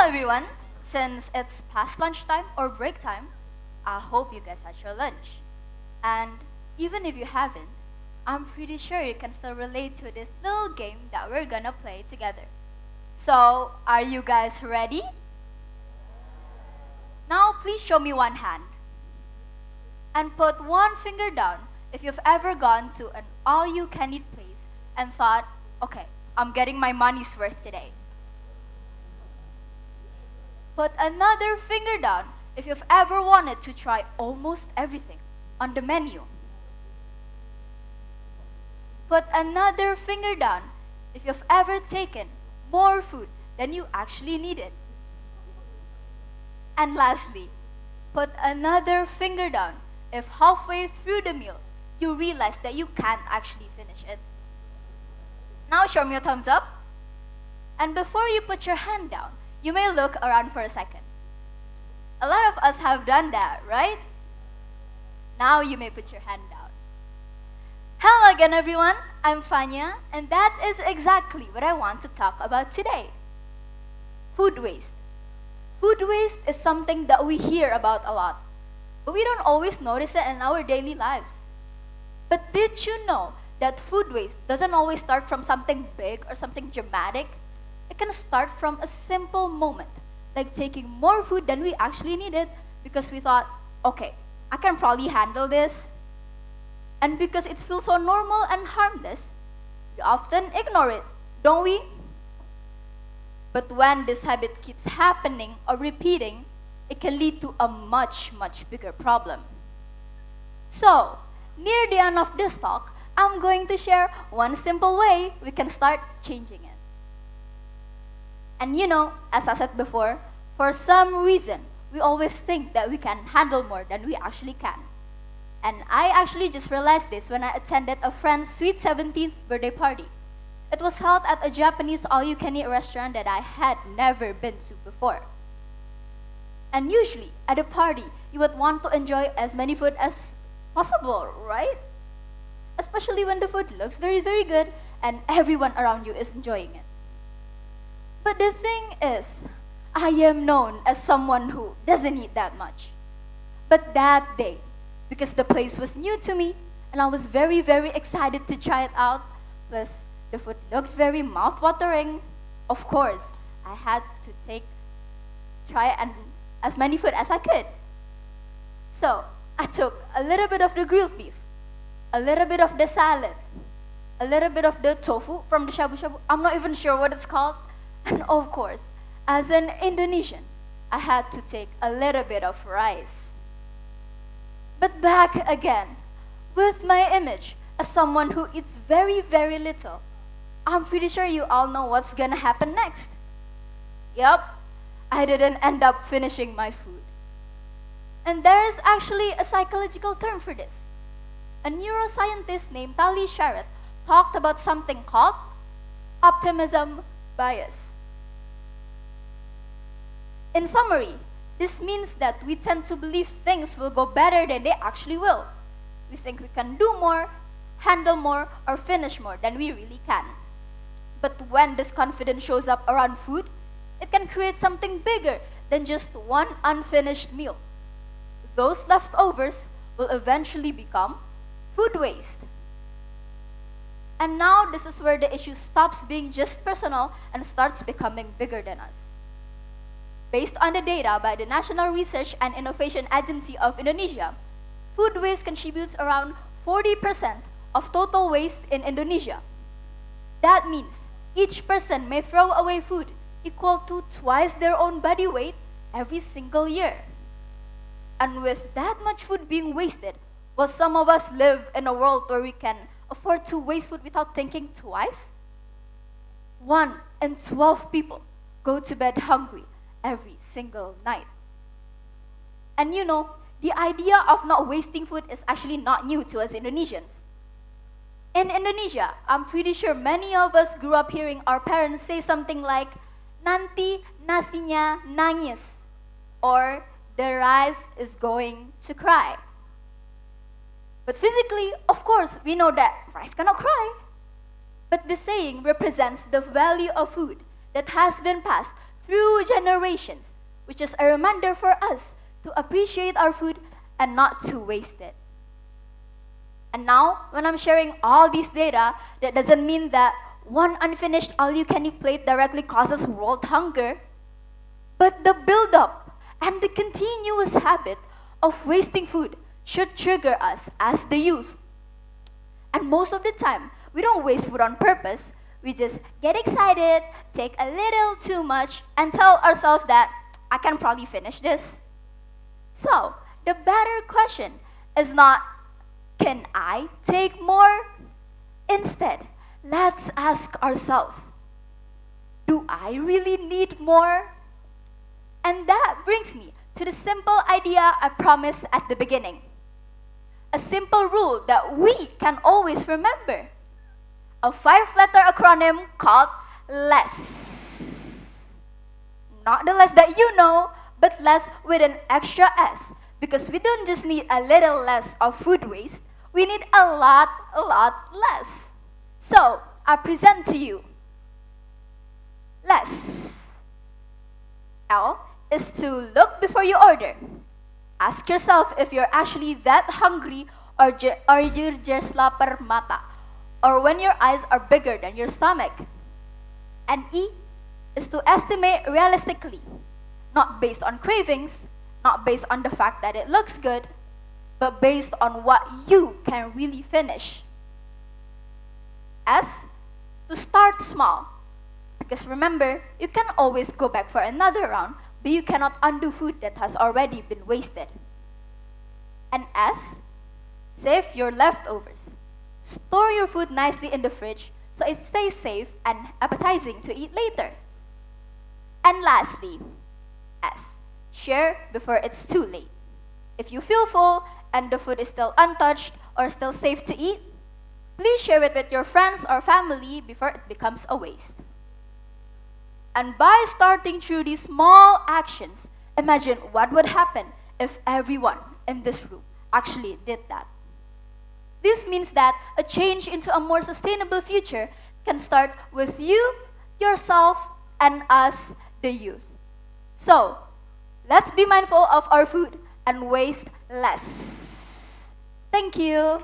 everyone. Since it's past lunchtime or break time, I hope you guys had your lunch. And even if you haven't, I'm pretty sure you can still relate to this little game that we're gonna play together. So, are you guys ready? Now, please show me one hand. And put one finger down if you've ever gone to an all you can eat place and thought, okay, I'm getting my money's worth today. Put another finger down if you've ever wanted to try almost everything on the menu. Put another finger down if you've ever taken more food than you actually needed. And lastly, put another finger down if halfway through the meal you realize that you can't actually finish it. Now show me your thumbs up. And before you put your hand down, you may look around for a second. A lot of us have done that, right? Now you may put your hand down. Hello again, everyone. I'm Vanya, and that is exactly what I want to talk about today. Food waste. Food waste is something that we hear about a lot, but we don't always notice it in our daily lives. But did you know that food waste doesn't always start from something big or something dramatic? It can start from a simple moment, like taking more food than we actually needed because we thought, okay, I can probably handle this. And because it feels so normal and harmless, we often ignore it, don't we? But when this habit keeps happening or repeating, it can lead to a much, much bigger problem. So, near the end of this talk, I'm going to share one simple way we can start changing it. And you know, as I said before, for some reason, we always think that we can handle more than we actually can. And I actually just realized this when I attended a friend's sweet 17th birthday party. It was held at a Japanese all-you-can-eat restaurant that I had never been to before. And usually, at a party, you would want to enjoy as many food as possible, right? Especially when the food looks very, very good and everyone around you is enjoying it. But the thing is, I am known as someone who doesn't eat that much. But that day, because the place was new to me and I was very, very excited to try it out, plus the food looked very mouth-watering, of course, I had to try as many food as I could. So, I took a little bit of the grilled beef, a little bit of the salad, a little bit of the tofu from the shabu-shabu, I'm not even sure what it's called, and of course, as an Indonesian, I had to take a little bit of rice. But back again, with my image as someone who eats very, very little, I'm pretty sure you all know what's gonna happen next. Yup, I didn't end up finishing my food. And there is actually a psychological term for this. A neuroscientist named Tali Sharot talked about something called optimism bias. In summary, this means that we tend to believe things will go better than they actually will. We think we can do more, handle more, or finish more than we really can. But when this confidence shows up around food, it can create something bigger than just one unfinished meal. Those leftovers will eventually become food waste. And now this is where the issue stops being just personal and starts becoming bigger than us. Based on the data by the National Research and Innovation Agency of Indonesia, food waste contributes around 40% of total waste in Indonesia. That means each person may throw away food equal to twice their own body weight every single year. And with that much food being wasted, will some of us live in a world where we can afford to waste food without thinking twice? 1 in 12 people go to bed hungry every single night. And you know, the idea of not wasting food is actually not new to us Indonesians. In Indonesia, I'm pretty sure many of us grew up hearing our parents say something like, "Nanti nasinya nangis," or "the rice is going to cry." But physically, of course, we know that rice cannot cry. But the saying represents the value of food that has been passed through generations, which is a reminder for us to appreciate our food and not to waste it. And now, when I'm sharing all these data, that doesn't mean that one unfinished all-you-can-eat plate directly causes world hunger, but the build-up and the continuous habit of wasting food should trigger us as the youth. And most of the time, we don't waste food on purpose. We just get excited, take a little too much, and tell ourselves that I can probably finish this. So, the better question is not, can I take more? Instead, let's ask ourselves, do I really need more? And that brings me to the simple idea I promised at the beginning. A simple rule that we can always remember. A 5-letter acronym called L.E.S.S. Not the less that you know, but less with an extra S. Because we don't just need a little less of food waste, we need a lot less. So, I present to you L.E.S.S. L is to look before you order. Ask yourself if you're actually that hungry or you're just lapar mata, or when your eyes are bigger than your stomach. And E is to estimate realistically, not based on cravings, not based on the fact that it looks good, but based on what you can really finish. S, to start small. Because remember, you can always go back for another round, but you cannot undo food that has already been wasted. And S, save your leftovers. Store your food nicely in the fridge so it stays safe and appetizing to eat later. And lastly, S, share before it's too late. If you feel full and the food is still untouched or still safe to eat, please share it with your friends or family before it becomes a waste. And by starting through these small actions, imagine what would happen if everyone in this room actually did that. This means that a change into a more sustainable future can start with you, yourself, and us, the youth. So, let's be mindful of our food and waste less. Thank you.